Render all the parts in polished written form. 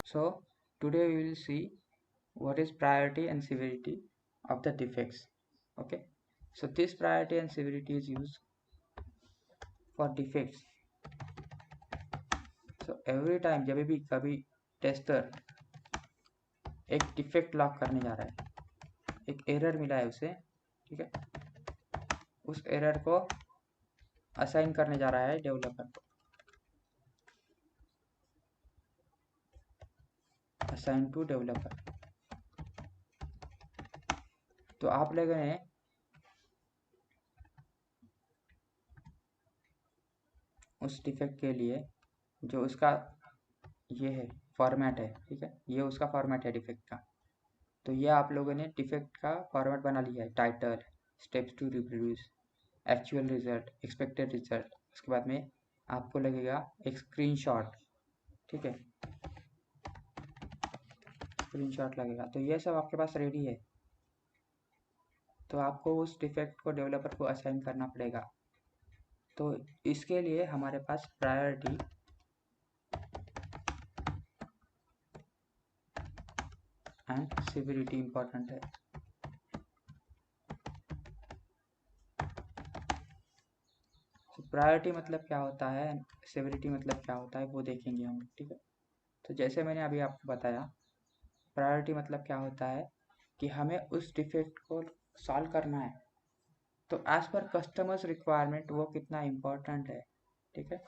So today we will see what is priority and severity of the defects. Okay, so this priority and severity is used for defects. So every time जब भी कभी tester एक defect lock करने जा रहा है, एक error मिला है उसे, ठीक है, उस एरर को असाइन करने जा रहा है डेवलपर को, असाइन टू डेवलपर। तो आप लोगों ने उस डिफेक्ट के लिए जो उसका ये है फॉर्मेट है, ठीक है, ये उसका फॉर्मेट है डिफेक्ट का। तो ये आप लोगों ने डिफेक्ट का फॉर्मेट बना लिया है, title, steps to reproduce, actual result, expected result. उसके बाद में आपको लगेगा एक स्क्रीनशॉट, ठीक है, स्क्रीनशॉट लगेगा। तो ये सब आपके पास रेडी है। तो आपको उस डिफेक्ट को डेवलपर को असाइन करना पड़ेगा। तो इसके लिए हमारे पास प्रायोरिटी एंड सिविरिटी इंपॉर्टेंट है। तो प्रायोरिटी मतलब क्या होता है, सिविरिटी मतलब क्या होता है, वो देखेंगे हम, ठीक है। तो जैसे मैंने अभी आपको बताया, प्रायोरिटी मतलब क्या होता है कि हमें उस डिफेक्ट को सॉल्व करना है। तो एज पर कस्टमर्स रिक्वायरमेंट वो कितना इम्पोर्टेंट है, ठीक है,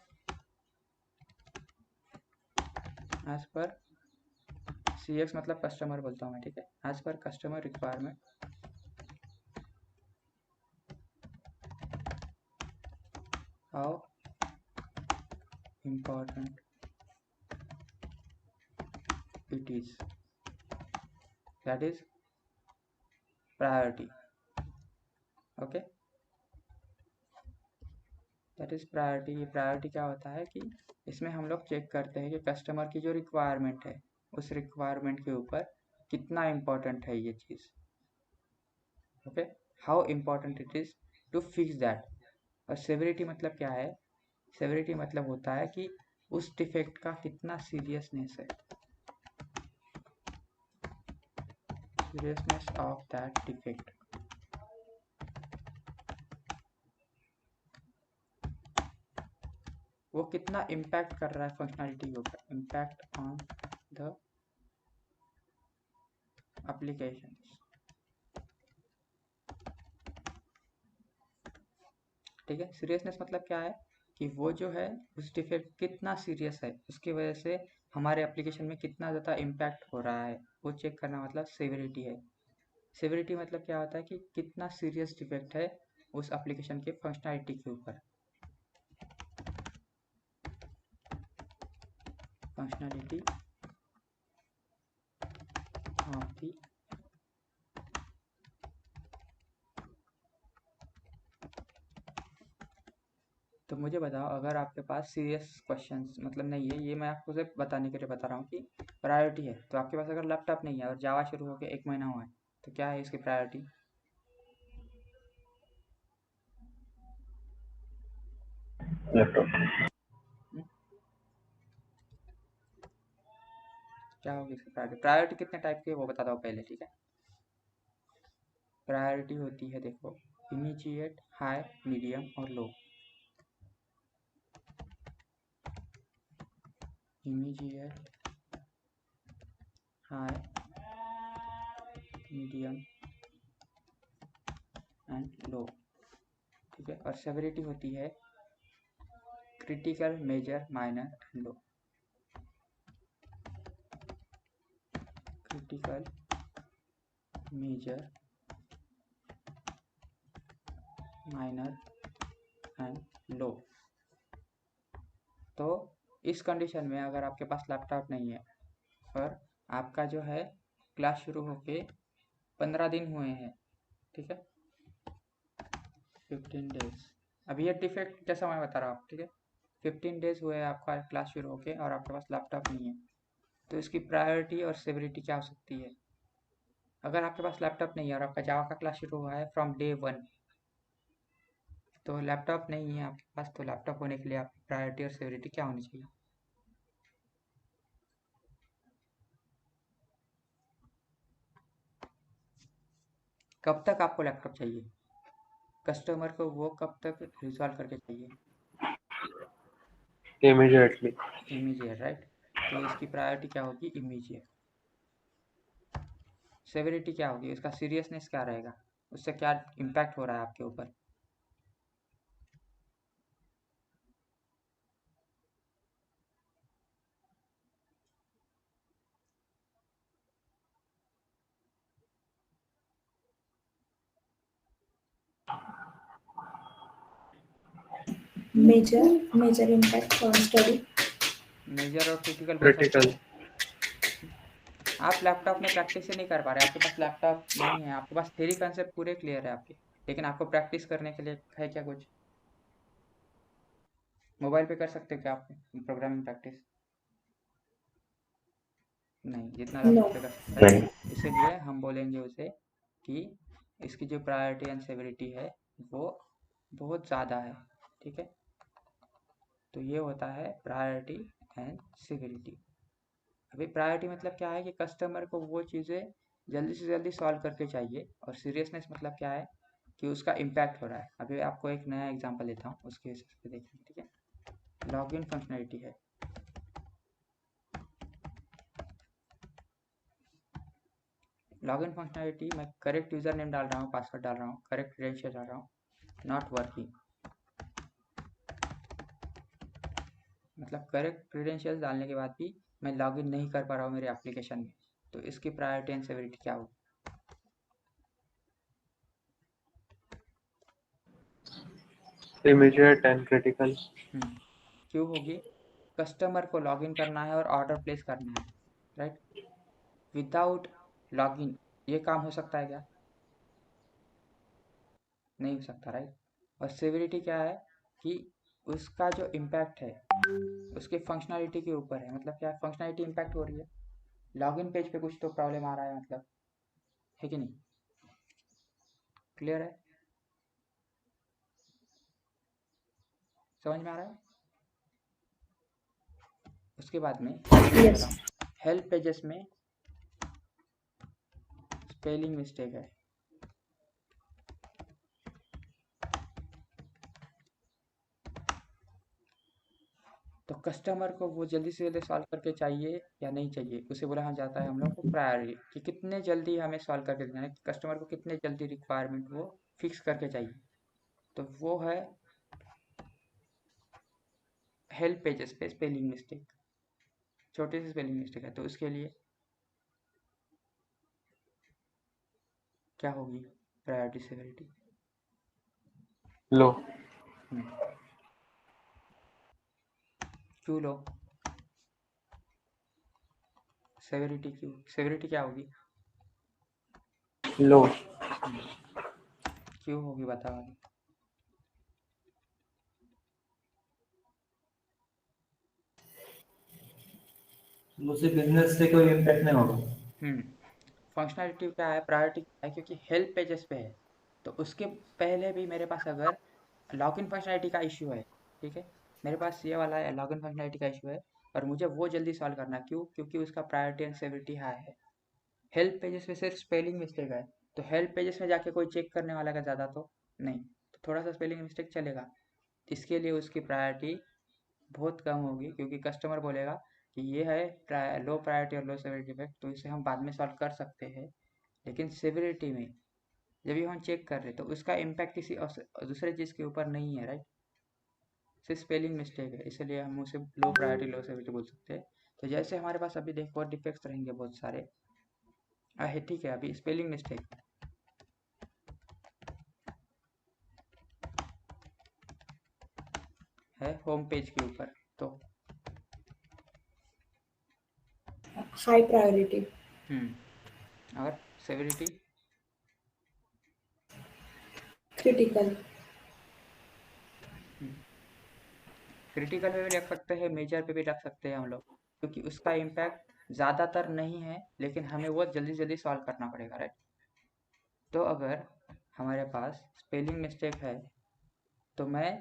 एज पर CX मतलब कस्टमर बोलता हूँ मैं, ठीक है, as per customer requirement how important it is, that is priority. Okay, that is priority. ये प्रायोरिटी क्या होता है कि इसमें हम लोग चेक करते हैं कि कस्टमर की जो रिक्वायरमेंट है, उस रिक्वायरमेंट के ऊपर कितना इम्पोर्टेंट है ये चीज़। Okay, how important it is to fix that. और सेवरिटी मतलब क्या है, सेवरिटी मतलब होता है कि उस डिफेक्ट का कितना सीरियसनेस है, सीरियसनेस ऑफ दैट डिफेक्ट। वो कितना इम्पैक्ट कर रहा है फंक्शनैलिटी के ऊपर, इम्पैक्ट ऑन द एप्लीकेशन। ठीक है, सीरियसनेस मतलब क्या है कि वो जो है उस डिफेक्ट कितना सीरियस है, उसकी वजह से हमारे एप्लीकेशन में कितना ज़्यादा इम्पैक्ट हो रहा है, वो चेक करना मतलब सेवरिटी है। सेवरिटी मतलब क्या होता है कि कितना सीरियस डिफेक्ट है उस एप्लीकेशन के फंक्शनैलिटी के ऊपर, फंक्शनैलिटी ऑफ दी। तो मुझे बताओ, अगर आपके पास सीरियस क्वेश्चंस मतलब नहीं है, ये मैं आपको सिर्फ बताने के लिए बता रहा हूँ कि प्रायोरिटी है। तो आपके पास अगर लैपटॉप नहीं है और जावा शुरू होकर 1 महीना हुआ है, तो क्या है इसकी प्रायोरिटी? लैपटॉप। क्या होगी इसकी प्रायोरिटी? प्रायोरिटी कितने टाइप की है वो बता दो पहले, ठीक है। प्रायोरिटी होती है, देखो, इमीडिएट, हाई, मीडियम और low. Immediate, high, medium and low, ठीक है। और सेवरिटी होती है critical, major, minor and low. Critical, major, minor and low. तो इस कंडीशन में अगर आपके पास लैपटॉप नहीं है और आपका जो है क्लास शुरू होके 15 दिन हुए हैं, ठीक है, 15 डेज, अभी ये डिफेक्ट जैसा मैं बता रहा हूँ, ठीक है, 15 डेज हुए हैं आपका क्लास शुरू होके और आपके पास लैपटॉप नहीं है। तो इसकी प्रायोरिटी और सेवरिटी क्या हो सकती है? अगर आपके पास लैपटॉप नहीं है और आपका जावा का क्लास शुरू हुआ है फ्रॉम डे 1, तो लैपटॉप नहीं है आपके पास, तो लैपटॉप होने के लिए आपकी प्रायोरिटी और सेवरिटी क्या होनी चाहिए? कब तक आपको लैपटॉप चाहिए, कस्टमर को वो कब तक रिजॉल्व करके चाहिए? इमीडिएटली। Immediate, right. तो इसकी प्रायोरिटी क्या होगी? इमीडिएट। सेवेरिटी क्या होगी, उसका सीरियसनेस क्या रहेगा, उससे क्या इम्पैक्ट हो रहा है आपके ऊपर? Major impact on study. Major और क्रिटिकल बोल सकते क्रिटिकल। हो। आप लैपटॉप में प्रैक्टिस ही नहीं कर पा रहे, आपके पास लैपटॉप नहीं है, आपके पास थ्योरी कंसेप्ट पूरे क्लियर है आपके, लेकिन आपको प्रैक्टिस करने के लिए है क्या कुछ? मोबाइल पे कर सकते हो क्या आप प्रोग्रामिंग प्रैक्टिस? नहीं, जितना लैपटॉप No. पे कर सकता है। नहीं। इसीलिए हम बोलेंगे उसे कि इसकी जो प्रायोरिटी एंड सेवरिटी है वो बहुत ज़्यादा है, ठीक है। तो ये होता है प्रायोरिटी एंड सेवरिटी। अभी प्रायोरिटी मतलब क्या है कि कस्टमर को वो चीज़ें जल्दी से जल्दी सॉल्व करके चाहिए, और सीरियसनेस मतलब क्या है कि उसका इम्पैक्ट हो रहा है। अभी आपको एक नया एग्जांपल देता हूँ, उसके हिसाब से देखेंगे, ठीक है। लॉगिन फंक्शनलिटी है, लॉगिन फंक्शनलिटी मैं करेक्ट यूज़र नेम डाल रहा हूँ, पासवर्ड डाल रहा हूँ, करेक्ट क्रेडेंशियल डाल रहा हूँ, नॉट वर्किंग। मतलब करेक्ट क्रेडेंशियल्स डालने के बाद भी मैं लॉगिन नहीं कर पा रहा हूँ मेरे एप्लीकेशन में, तो इसकी प्रायोरिटी एंड सेवरिटी क्या होगी? Immediate and critical. क्यों होगी? कस्टमर को लॉगिन करना है और ऑर्डर प्लेस करना है, राइट। विदाउट लॉगिन ये काम हो सकता है क्या? नहीं हो सकता, राइट। और सेवरिटी क्या है कि उसका जो इम्पैक्ट है उसके फंक्शनैलिटी के ऊपर है। मतलब क्या, फंक्शनैलिटी इम्पैक्ट हो रही है, लॉगिन पेज पे कुछ तो प्रॉब्लम आ रहा है, मतलब है कि नहीं? क्लियर है? समझ में आ रहा है? उसके बाद में हेल्प पेज Yes. वाला, हेल्प पेजेस में स्पेलिंग मिस्टेक है, तो कस्टमर को वो जल्दी से जल्दी सॉल्व करके चाहिए या नहीं चाहिए, उसे बोला जाता है हम लोग को प्रायोरिटी, कि कितने जल्दी हमें सॉल्व करके देना है, कस्टमर को कितने जल्दी रिक्वायरमेंट वो फिक्स करके चाहिए। तो वो है हेल्प पेजेस पे स्पेलिंग मिस्टेक, छोटी सी स्पेलिंग मिस्टेक है, तो उसके लिए क्या होगी प्रायोरिटी सेवरिटी? लो। क्यों लो? सेवरिटी क्यों, सेवरिटी क्या होगी? लो। क्यों होगी बताओ अभी। उससे बिजनेस से कोई इम्पैक्ट नहीं होगा। फंक्शनैलिटी क्या है, प्रायोरिटी क्या है, क्योंकि हेल्प पेजेस पे है, तो उसके पहले भी मेरे पास अगर लॉगिन फंक्शनैलिटी का इशू है, ठीक है, मेरे पास ये वाला लॉगिन फंक्शनैलिटी का इशू है, और मुझे वो जल्दी सॉल्व करना है। क्यों? क्योंकि उसका प्रायोरिटी एंड सेवरिटी हाई है। हेल्प पेजेस पे सिर्फ स्पेलिंग मिस्टेक है, तो हेल्प पेजेस में जाके कोई चेक करने वाला का ज़्यादा तो नहीं, तो थोड़ा सा स्पेलिंग मिस्टेक चलेगा, इसके लिए उसकी प्रायोरिटी बहुत कम होगी, क्योंकि कस्टमर बोलेगा कि ये है लो प्रायोरिटी और लो सेवरिटी इफेक्ट, तो इसे हम बाद में सॉल्व कर सकते हैं। लेकिन सेवरिटी में जब भी हम चेक कर रहे हैं तो उसका इम्पैक्ट किसी दूसरे चीज़ के ऊपर नहीं है, राइट। सिर्फ स्पेलिंग मिस्टेक है, इसलिए हम उसे लो प्रायोरिटी लो सेवरिटी बोल सकते हैं। तो जैसे हमारे पास अभी देखो डिफेक्ट्स रहेंगे बहुत सारे है, ठीक है। अभी स्पेलिंग मिस्टेक है होम पेज के ऊपर, तो High priority. और सेवरिटी Critical. क्रिटिकल पे भी रख सकते हैं, मेजर पे भी रख सकते हैं हम लोग, क्योंकि उसका इम्पैक्ट ज़्यादातर नहीं है, लेकिन हमें वो जल्दी जल्दी सॉल्व करना पड़ेगा, राइट। तो अगर हमारे पास स्पेलिंग मिस्टेक है, तो मैं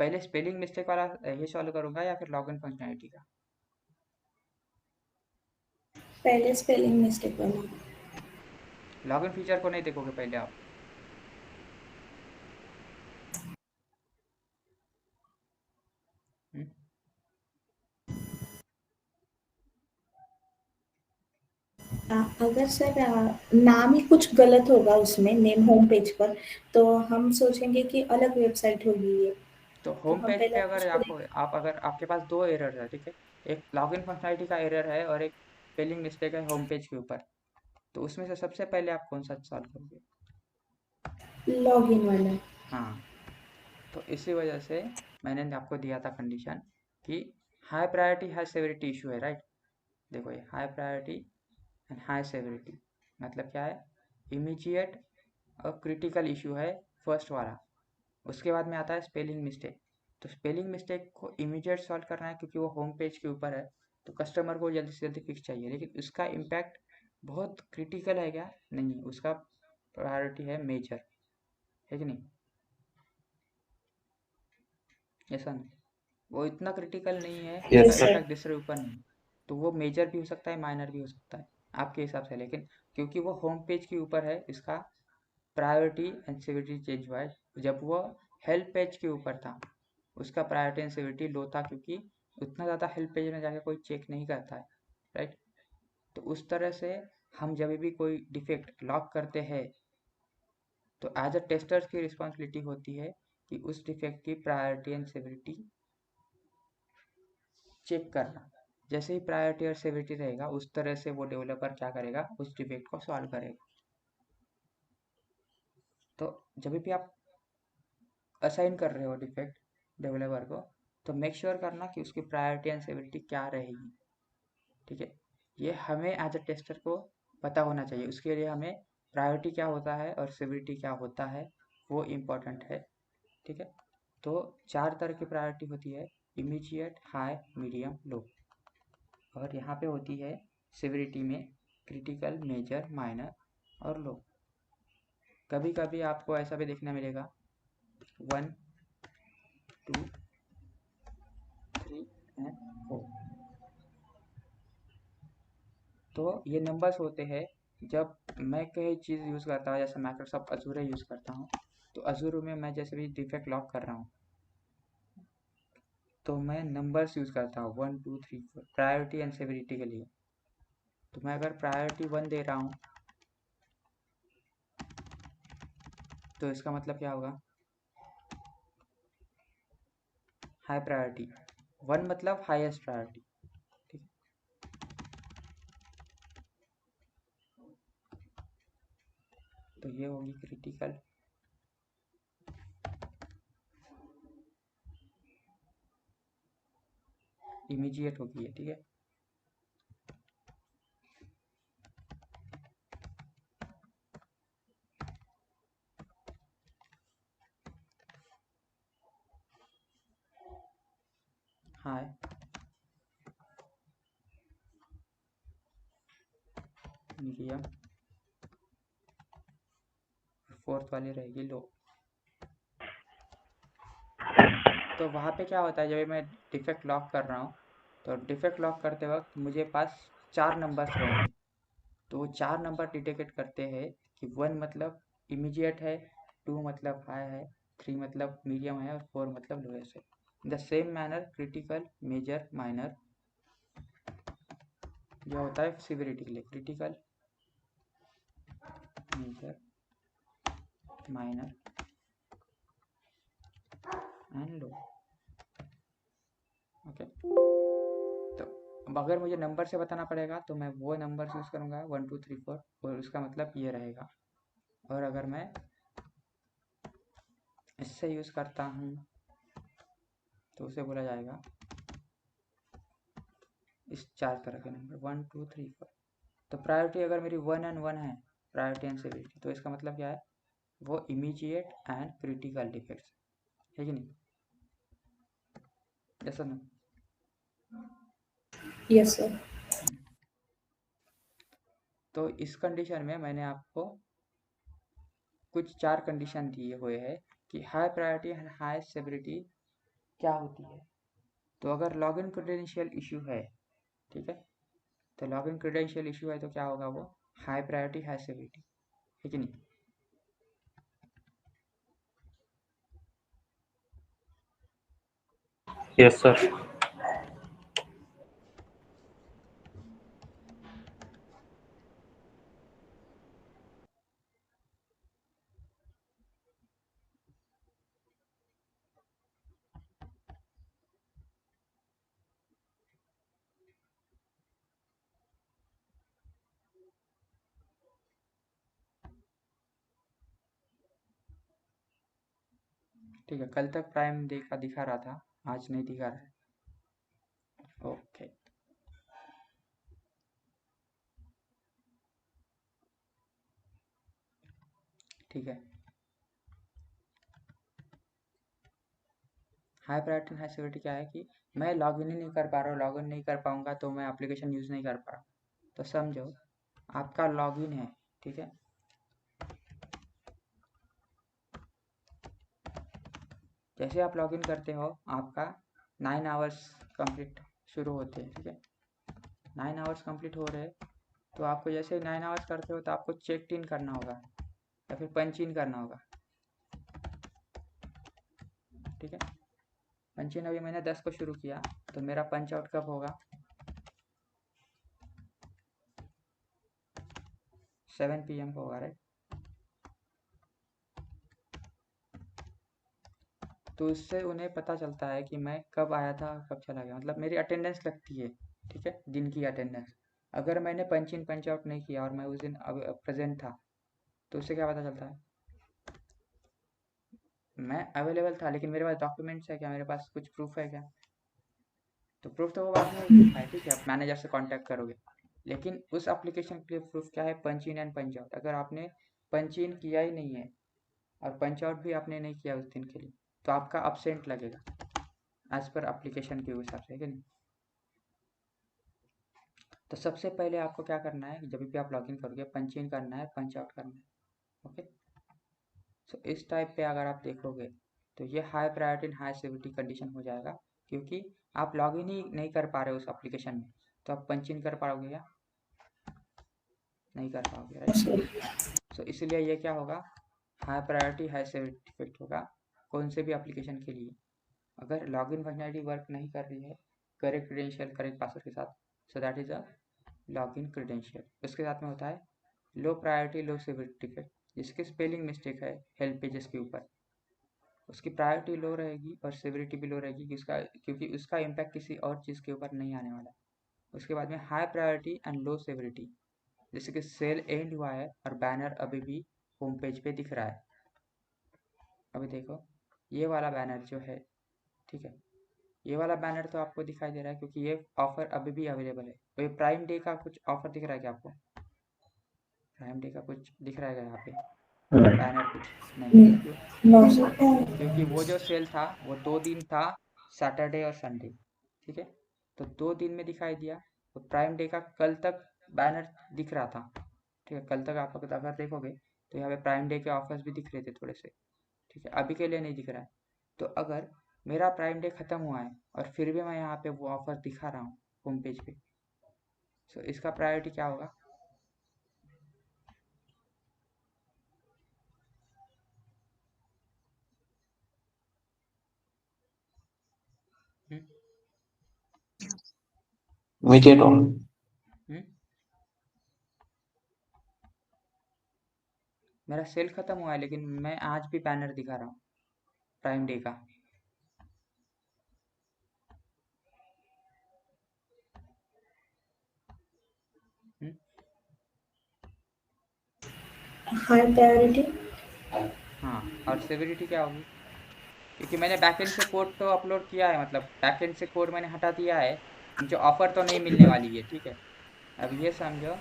पहले स्पेलिंग मिस्टेक वाला ये सॉल्व करूँगा या फिर लॉगिन फंक्शनैलिटी का? पहले स्पेलिंग मिस्टेक वाला। लॉगिन फीचर को नहीं देखोगे पहले आप? हम्म? अगर सर नाम ही कुछ गलत होगा उसमें, नेम होम पेज पर, तो हम सोचेंगे कि अलग वेबसाइट होगी ये। तो तो होम हम पेज पहले पे अगर उसको आपको आप अगर आपके पास दो एरर है, ठीक है, एक लॉगिन फंक्शनैलिटी का एरर है और एक स्पेलिंग मिस्टेक है होम पेज के ऊपर, तो उसमें से सबसे पहले आप कौन सा सॉल्व करोगे? लॉग इन वाला। हाँ, तो इसी वजह से मैंने आपको दिया था कंडीशन कि high priority high severity issue है, राइट? देखो ये high priority and high severity मतलब क्या है? इमीजिएट और क्रिटिकल इशू है फर्स्ट वाला। उसके बाद में आता है स्पेलिंग मिस्टेक। तो स्पेलिंग मिस्टेक को इमीडिएट सॉल्व करना है क्योंकि वो होम पेज के ऊपर है, तो कस्टमर को जल्दी से जल्दी फिक्स चाहिए, लेकिन उसका इम्पैक्ट बहुत क्रिटिकल है क्या? नहीं, उसका प्रायोरिटी है मेजर, है कि नहीं? ऐसा नहीं, वो इतना क्रिटिकल नहीं है, यस उसका यस सर। सर। इम्पैक्ट दूसरे ऊपर नहीं, तो वो मेजर भी हो सकता है माइनर भी हो सकता है आपके हिसाब से, लेकिन क्योंकि वो होम पेज के ऊपर है, इसका प्रायोरिटी एंड सिविलिटी चेंज हुआ है। जब वो हेल्प पेज के ऊपर था, उसका प्रायोरिटी एंड सिविलिटी लो था, क्योंकि उतना ज़्यादा हेल्प पेज में जाके कोई चेक नहीं करता है, राइट? तो उस तरह से हम जब भी कोई डिफेक्ट लॉक करते हैं, तो एज अ टेस्टर्स की रिस्पॉन्सिबिलिटी होती है कि उस डिफेक्ट की प्रायोरिटी एंड सिविलिटी चेक करना। जैसे ही प्रायोरिटी और सिविलिटी रहेगा, उस तरह से वो डेवलपर क्या करेगा, उस डिफेक्ट को सॉल्व करेगा। तो जब भी आप असाइन कर रहे हो डिफेक्ट डेवलपर को, तो मेक श्योर करना कि उसकी प्रायोरिटी एंड सिविलिटी क्या रहेगी, ठीक है? ये हमें एज अ टेस्टर को पता होना चाहिए। उसके लिए हमें प्रायोरिटी क्या होता है और सिविलिटी क्या होता है वो इम्पोर्टेंट है, ठीक है? तो 4 तरह की प्रायोरिटी होती है: इमीडिएट, हाई, मीडियम, लो। और यहाँ पे होती है सिविलिटी में क्रिटिकल, मेजर, माइनर और लो। कभी कभी आपको ऐसा भी देखने मिलेगा 1, 2, 3 एंड 4। तो ये नंबर्स होते हैं। जब मैं कोई चीज़ यूज़ करता हूँ, जैसे माइक्रोसॉफ्ट अजूर यूज़ करता हूँ, तो अजूर में मैं जैसे भी डिफेक्ट लॉक कर रहा हूँ, तो मैं नंबर्स यूज़ करता हूँ 1, 2, 3, 4 प्रायोरिटी एंड सिविलिटी के लिए। तो मैं अगर प्रायोरिटी 1 दे रहा हूँ, तो इसका मतलब क्या होगा? High priority. 1 मतलब हाईएस्ट प्रायोरिटी, ठीक है? तो ये होगी क्रिटिकल, इमीडिएट होगी ये, ठीक है? हाई, मीडियम, फोर्थ वाली रहेगी लो। तो वहाँ पे क्या होता है, जब मैं डिफेक्ट लॉक कर रहा हूँ, तो डिफेक्ट लॉक करते वक्त मुझे पास 4 नंबर्स रहेंगे। तो वो 4 नंबर डिटेक्ट करते हैं कि 1 मतलब इमीडिएट है, 2 मतलब हाई है, 3 मतलब मीडियम है और 4 मतलब लोएस्ट है। In the same manner critical, major, minor, यह होता है सिविलिटी के लिए: critical, major, minor and low. Okay, तो अब अगर मुझे नंबर से बताना पड़ेगा, तो मैं वो नंबर यूज़ करूँगा 1, 2, 3, 4, और उसका मतलब ये रहेगा। और अगर मैं इससे यूज़ करता हूँ, तो उसे बोला जाएगा इस 4 तरह के नंबर 1, 2, 3, 4। तो प्रायोरिटी अगर मेरी 1 एंड 1 है, प्रायोरिटी एंड सिविलिटी, तो इसका मतलब क्या है? वो इमीडिएट एंड क्रिटिकल डिफेक्ट्स, है कि नहीं? ऐसा ना? Yes sir. तो इस कंडीशन में मैंने आपको कुछ 4 कंडीशन दिए हुए हैं कि high priority and high civility क्या होती है। तो अगर लॉगिन क्रेडेंशियल इशू है, ठीक है, तो लॉगिन क्रेडेंशियल इशू है तो क्या होगा? वो हाई प्रायोरिटी हाई सिविलिटी। है कि नहीं? Yes sir. ठीक है, कल तक प्राइम डे का दिखा रहा था, आज नहीं दिखा रहा है। ओके, ठीक है। हाई प्रायोरिटी हाई सिक्योरिटी क्या है कि मैं लॉगिन ही नहीं कर पा रहा हूँ, लॉगिन नहीं कर पाऊंगा तो मैं एप्लीकेशन यूज़ नहीं कर पा रहा। तो समझो आपका लॉगिन है, ठीक है, जैसे आप लॉगिन करते हो आपका 9 आवर्स कंप्लीट शुरू होते हैं, ठीक है। 9 आवर्स कंप्लीट हो रहे तो आपको जैसे 9 आवर्स करते हो तो आपको चेक इन करना होगा या फिर पंच इन करना होगा, ठीक है। पंच इन अभी मैंने 10 को शुरू किया तो मेरा पंच आउट कब होगा? 7 PM को होगा, राइट। तो उससे उन्हें पता चलता है कि मैं कब आया था कब चला गया, मतलब मेरी अटेंडेंस लगती है, ठीक है, दिन की अटेंडेंस। अगर मैंने पंच इन पंच आउट नहीं किया और मैं उस दिन प्रेजेंट था तो उससे क्या पता चलता है? मैं अवेलेबल था लेकिन मेरे पास डॉक्यूमेंट्स है क्या, मेरे पास कुछ प्रूफ है क्या? तो प्रूफ तो वो बाद में वेरीफाई है, ठीक है, आप मैनेजर से कांटेक्ट करोगे। लेकिन उस एप्लीकेशन के लिए प्रूफ क्या है? पंच इन एंड पंच आउट। अगर आपने पंच इन किया ही नहीं है और पंच आउट भी आपने नहीं किया उस दिन के लिए तो आपका अब्सेंट लगेगा एज पर एप्लीकेशन के हिसाब से, कि नहीं। तो सबसे पहले आपको क्या करना है, जब भी आप लॉगिन करोगे पंच इन करना है, पंच आउट करना है, ओके। सो इस टाइप पे अगर आप देखोगे तो ये high priority and high security condition हो जाएगा, क्योंकि आप लॉगिन ही नहीं कर पा रहे हो उस एप्लीकेशन में, तो आप पंच इन कर पाओगे क्या? नहीं कर पाओगे, राइट। सो इसलिए ये क्या होगा, high priority high security effect होगा कौन से भी एप्लीकेशन के लिए। अगर लॉगिन फंक्शनलिटी वर्क नहीं कर रही है करेक्ट क्रेडेंशियल करेक्ट पासवर्ड के साथ, so that is a login credential. उसके साथ में होता है लो प्रायोरिटी लो सिक्योरिटी इफेक्ट, जिसकी स्पेलिंग मिस्टेक है हेल्प पेजेस के ऊपर, उसकी प्रायोरिटी लो रहेगी और सिविरिटी भी लो रहेगी क्योंकि उसका इम्पैक्ट किसी और चीज़ के ऊपर नहीं आने वाला। उसके बाद में high priority and low severity, जैसे कि सेल एंड हुआ है और बैनर अभी भी होम पेज पे दिख रहा है। अभी देखो ये वाला बैनर जो है, ठीक है, ये वाला बैनर तो आपको दिखाई दे रहा है क्योंकि ये ऑफर अभी भी अवेलेबल है। तो ये प्राइम डे का कुछ ऑफर दिख रहा है क्या आपको? प्राइम डे का कुछ दिख रहा है क्या यहाँ पे बैनर? कुछ नहीं है, क्यों? क्योंकि वो जो सेल था वो 2 दिन था, सैटरडे और संडे, ठीक है, तो 2 दिन में दिखाई दिया। तो प्राइम डे का कल तक बैनर दिख रहा था, ठीक है, कल तक आप अगर देखोगे तो यहाँ पे प्राइम डे के ऑफर्स भी दिख रहे थे थोड़े से, ठीक है, अभी के लिए नहीं दिख रहा है। तो अगर मेरा प्राइम डे ख़त्म हुआ है और फिर भी मैं यहाँ पे वो ऑफर दिखा रहा हूँ होम पेज पे, तो इसका प्रायोरिटी क्या होगा? हम्म इमीडिएट ऑन। हम्म मेरा सेल ख़त्म हुआ है लेकिन मैं आज भी बैनर दिखा रहा हूँ प्राइम डे का। हम्म हाई प्रायोरिटी। हाँ, और सेवेरिटी क्या होगी? क्योंकि मैंने बैकएंड से कोड तो अपलोड किया है, मतलब बैकएंड से कोड मैंने हटा दिया है, मुझे ऑफर तो नहीं मिलने वाली है, ठीक है। अब ये समझो,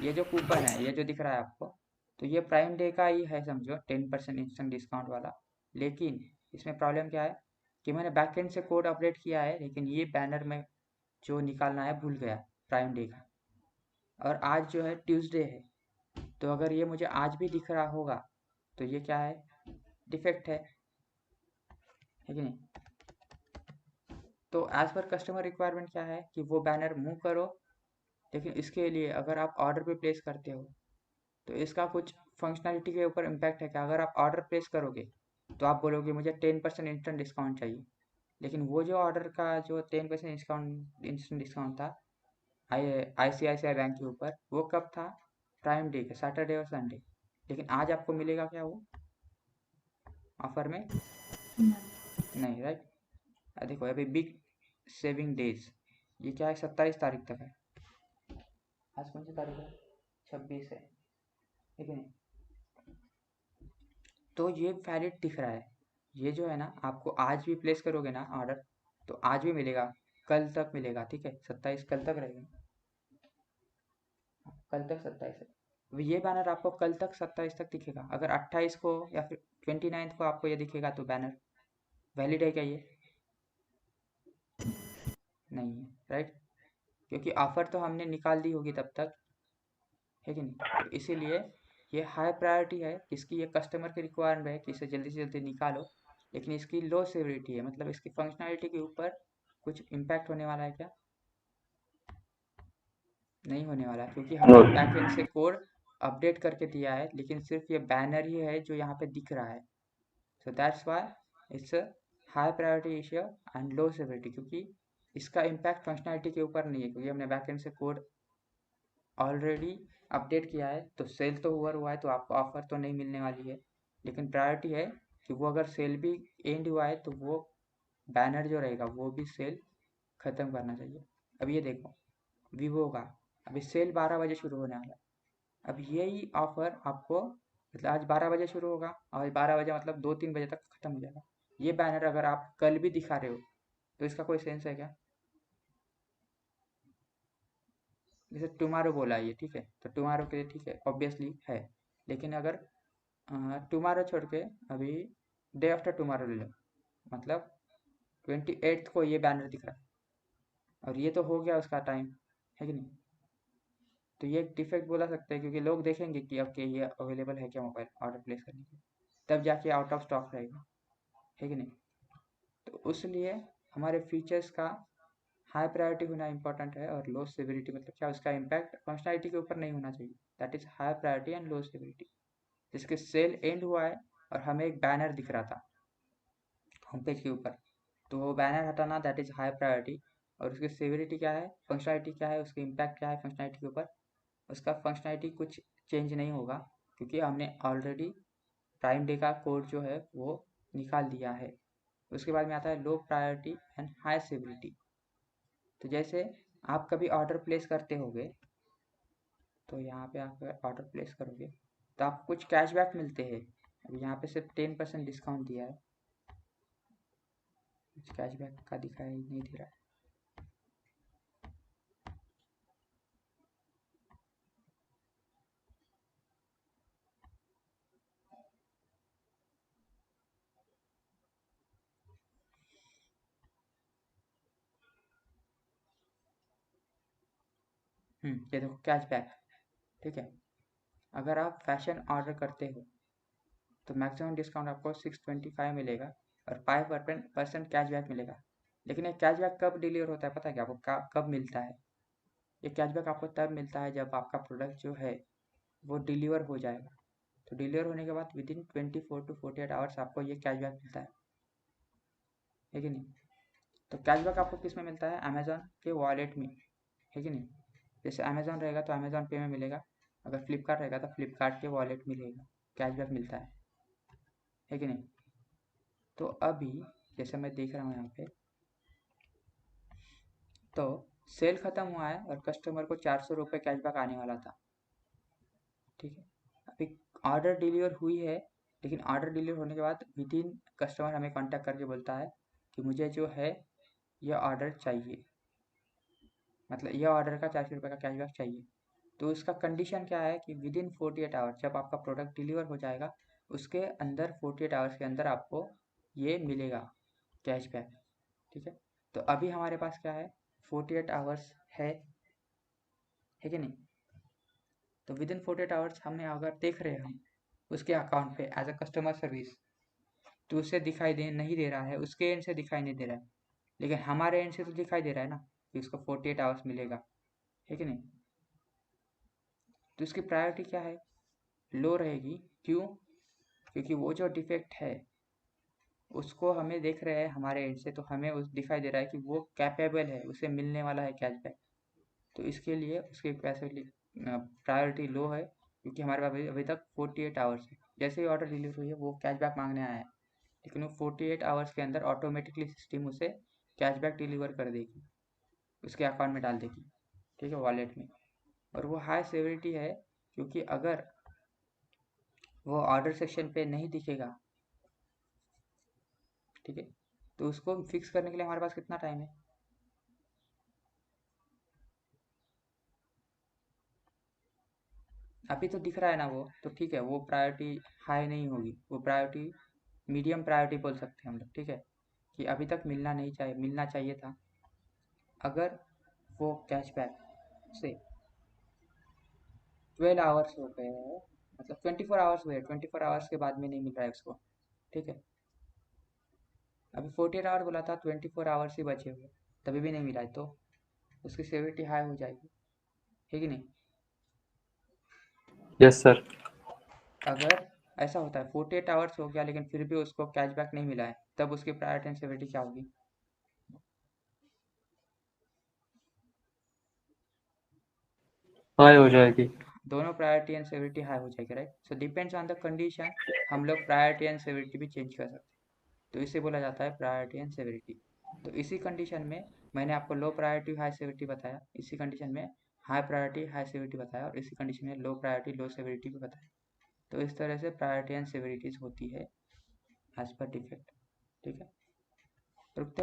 ये जो कूपन है ये जो दिख रहा है आपको, तो ये प्राइम डे का ही है समझो, 10% इंस्टेंट डिस्काउंट वाला। लेकिन इसमें प्रॉब्लम क्या है कि मैंने बैकएंड से कोड अपडेट किया है लेकिन ये बैनर में जो निकालना है भूल गया प्राइम डे का, और आज जो है ट्यूसडे है, तो अगर ये मुझे आज भी दिख रहा होगा तो ये क्या है, डिफेक्ट है कि नहीं। तो एज पर कस्टमर रिक्वायरमेंट क्या है कि वो बैनर मूव करो, लेकिन इसके लिए अगर आप ऑर्डर पे प्लेस करते हो तो इसका कुछ फंक्शनैलिटी के ऊपर इम्पैक्ट है कि अगर आप ऑर्डर प्लेस करोगे तो आप बोलोगे मुझे 10% इंस्टेंट डिस्काउंट चाहिए, लेकिन वो जो ऑर्डर का जो 10% इंस्टेंट डिस्काउंट था ICICI बैंक के ऊपर, वो कब था? प्राइम डे के सैटरडे और संडे। लेकिन आज आपको मिलेगा क्या वो ऑफर में? नहीं, राइट। देखो अभी बिग सेविंग डेज ये क्या है, 27 तारीख तक है। आज कौन सी तारीख है? 26 है, ठीक है। तो ये वैलिड दिख रहा है। ये जो है ना, आपको आज भी प्लेस करोगे ना ऑर्डर, तो आज भी मिलेगा, कल तक मिलेगा, ठीक है। 27 कल तक रहेगा, कल तक 27 है। अब ये बैनर आपको कल तक 27 तक दिखेगा। अगर 28 को या फिर 29 को आपको ये दिखेगा तो बैनर वैलिड है क्या? ये नहीं है, राइट, क्योंकि ऑफर तो हमने निकाल दी होगी तब तक, है कि नहीं। तो इसीलिए ये हाई प्रायोरिटी है, इसकी ये कस्टमर की रिक्वायरमेंट है कि इसे जल्दी से जल्दी निकालो, लेकिन इसकी लो सेवरिटी है, मतलब इसकी फंक्शनैलिटी के ऊपर कुछ इम्पैक्ट होने वाला है क्या? नहीं होने वाला, क्योंकि हमने No. बैकएंड से कोड अपडेट करके दिया है, लेकिन सिर्फ ये बैनर ही है जो यहाँ पे दिख रहा है। So that's why it's high priority issue and low severity, क्योंकि इसका इम्पैक्ट फंक्शनैलिटी के ऊपर नहीं है, क्योंकि हमने बैकएंड से कोड ऑलरेडी अपडेट किया है। तो सेल तो हुआ है, तो आपको ऑफर तो नहीं मिलने वाली है, लेकिन प्रायोरिटी है कि वो अगर सेल भी एंड हुआ है तो वो बैनर जो रहेगा वो भी सेल ख़त्म करना चाहिए। अब ये देखो वीवो का अभी सेल 12 बजे शुरू होने वाला है। अब यही ऑफर आपको, मतलब आज 12 बजे शुरू होगा और 12 बजे मतलब 2-3 बजे तक ख़त्म हो जाएगा। ये बैनर अगर आप कल भी दिखा रहे हो तो इसका कोई सेंस है क्या? जैसे टुमारो बोला है ये, ठीक है, तो टुमारो के लिए ठीक है, ऑब्वियसली है। लेकिन अगर टुमारो छोड़ के अभी डे आफ्टर टुमारो ले लो, मतलब 28th को ये बैनर दिख रहा है और ये तो हो गया उसका टाइम, है कि नहीं। तो ये एक डिफेक्ट बोला सकते हैं, क्योंकि लोग देखेंगे कि अब के ये अवेलेबल है क्या मोबाइल ऑर्डर प्लेस करने के, तब जाके आउट ऑफ स्टॉक रहेगा, है कि नहीं। तो उसलिए हमारे फीचर्स का हाई प्रायोरिटी होना इंपॉर्टेंट है, और लो सिविलिटी मतलब क्या, उसका इम्पैक्ट फंक्शनैलिटी के ऊपर नहीं होना चाहिए। That is high priority and low civility. जिसके सेल एंड हुआ है और हमें एक बैनर दिख रहा था होम पेज के ऊपर, तो वो बैनर हटाना दैट इज हाई प्रायोरिटी। और उसकी सिविलिटी क्या है, फंक्शनैलिटी क्या है, उसकी इम्पैक्ट क्या है फंक्शनैलिटी के ऊपर, उसका फंक्शनैलिटी कुछ चेंज नहीं होगा, क्योंकि हमने ऑलरेडी प्राइम डे का कोड जो है वो निकाल दिया है। उसके बाद में आता है low priority and high civility. तो जैसे आप कभी ऑर्डर प्लेस करते होगे, तो यहाँ पे आप ऑर्डर प्लेस करोगे तो आपको कुछ कैशबैक मिलते हैं। अब यहाँ पे सिर्फ 10% डिस्काउंट दिया है, कुछ कैशबैक का दिखाई नहीं दे रहा है। ये देखो कैशबैक, ठीक है। अगर आप फैशन ऑर्डर करते हो तो मैक्सिमम डिस्काउंट आपको 625 मिलेगा और 5% कैशबैक मिलेगा। लेकिन ये कैशबैक कब डिलीवर होता है पता है क्या आपको, कब मिलता है? ये कैशबैक आपको तब मिलता है जब आपका प्रोडक्ट जो है वो डिलीवर हो जाएगा। तो डिलीवर होने के बाद विदिन 24 to 48 आवर्स आपको ये कैशबैक मिलता है कि नहीं। तो कैशबैक आपको किस में मिलता है? अमेज़ॉन के वॉलेट में, है कि नहीं। जैसे अमेज़ॉन रहेगा तो अमेज़ॉन पे में मिलेगा, अगर फ्लिपकार्ट रहेगा तो फ्लिपकार्ट के वॉलेट में मिलेगा, कैशबैक मिलता है कि नहीं। तो अभी जैसे मैं देख रहा हूँ यहाँ पे, तो सेल ख़त्म हुआ है और कस्टमर को 400 रुपये कैशबैक आने वाला था, ठीक है। अभी ऑर्डर डिलीवर हुई है, लेकिन ऑर्डर डिलीवर होने के बाद विदिन कस्टमर हमें कांटेक्ट करके बोलता है कि मुझे जो है यह ऑर्डर चाहिए, मतलब यह ऑर्डर का 400 रुपये का कैशबैक चाहिए। तो उसका कंडीशन क्या है कि विदिन 48 आवर्स, जब आपका प्रोडक्ट डिलीवर हो जाएगा उसके अंदर 48 आवर्स के अंदर आपको ये मिलेगा कैशबैक, ठीक है। तो अभी हमारे पास क्या है, 48 आवर्स है कि नहीं। तो विदिन 48 आवर्स हमने अगर देख रहे हैं हम उसके अकाउंट पे एज अ कस्टमर सर्विस, तो उसे दिखाई दे नहीं दे रहा है, उसके एंड से दिखाई नहीं दे रहा है, लेकिन हमारे एंड से तो दिखाई दे रहा है ना कि उसको 48 आवर्स मिलेगा, है कि नहीं। तो इसकी प्रायोरिटी क्या है? लो रहेगी। क्यों? क्योंकि वो जो डिफेक्ट है उसको हमें देख रहे हैं हमारे एंड से, तो हमें उस दिखाई दे रहा है कि वो कैपेबल है, उसे मिलने वाला है कैशबैक। तो इसके लिए उसकी प्रायोरिटी लो है, क्योंकि हमारे पास अभी तक 48 आवर्स है। जैसे ही ऑर्डर डिलीवर हुई है वो कैशबैक मांगने आया है, लेकिन वो 48 आवर्स के अंदर ऑटोमेटिकली सिस्टम उसे कैशबैक डिलीवर कर देगी, उसके अकाउंट में डाल देगी, ठीक है, वॉलेट में। और वो हाई सेवरिटी है, क्योंकि अगर वो ऑर्डर सेक्शन पे नहीं दिखेगा, ठीक है, तो उसको फिक्स करने के लिए हमारे पास कितना टाइम है? अभी तो दिख रहा है ना वो, तो ठीक है, वो प्रायोरिटी हाई नहीं होगी, वो प्रायोरिटी मीडियम प्रायोरिटी बोल सकते हैं हम लोग, ठीक है, कि अभी तक मिलना चाहिए था। अगर वो कैशबैक से 12 आवर्स हो गए हैं, मतलब 24 आवर्स हुए, 24 आवर्स के बाद में नहीं मिल रहा है उसको, ठीक है। अभी 48 आवर बोला था, 24 आवर्स ही बचे हुए, तभी भी नहीं मिला है, तो उसकी सेविटी हाई हो जाएगी, है कि नहीं? Yes sir. अगर ऐसा होता है 48 आवर्स हो गया लेकिन फिर भी उसको कैशबैक नहीं मिला है, तब उसकी प्रायोरिटी एंड सेविटी क्या होगी? हाई हो जाएगी। दोनों प्रायोरिटी एंड सेविटी हाई हो जाएगी, right? So depends on the condition, हम लोग प्रायोरिटी एंड सेविटी भी चेंज कर सकते हैं, तो इसे बोला जाता है प्रायोरिटी एंड सेविटी। तो इसी कंडीशन में मैंने आपको लो प्रायोरिटी हाई सेविटी बताया, इसी कंडीशन में हाई प्रायोरिटी हाई सेविटी बताया, और इसी कंडीशन में लो प्रायोरिटी लो सेविटी भी बताया। तो इस तरह से प्रायोरिटी एंड सेविटीज होती है एज पर डिफेक्ट, ठीक है। रुकते हैं।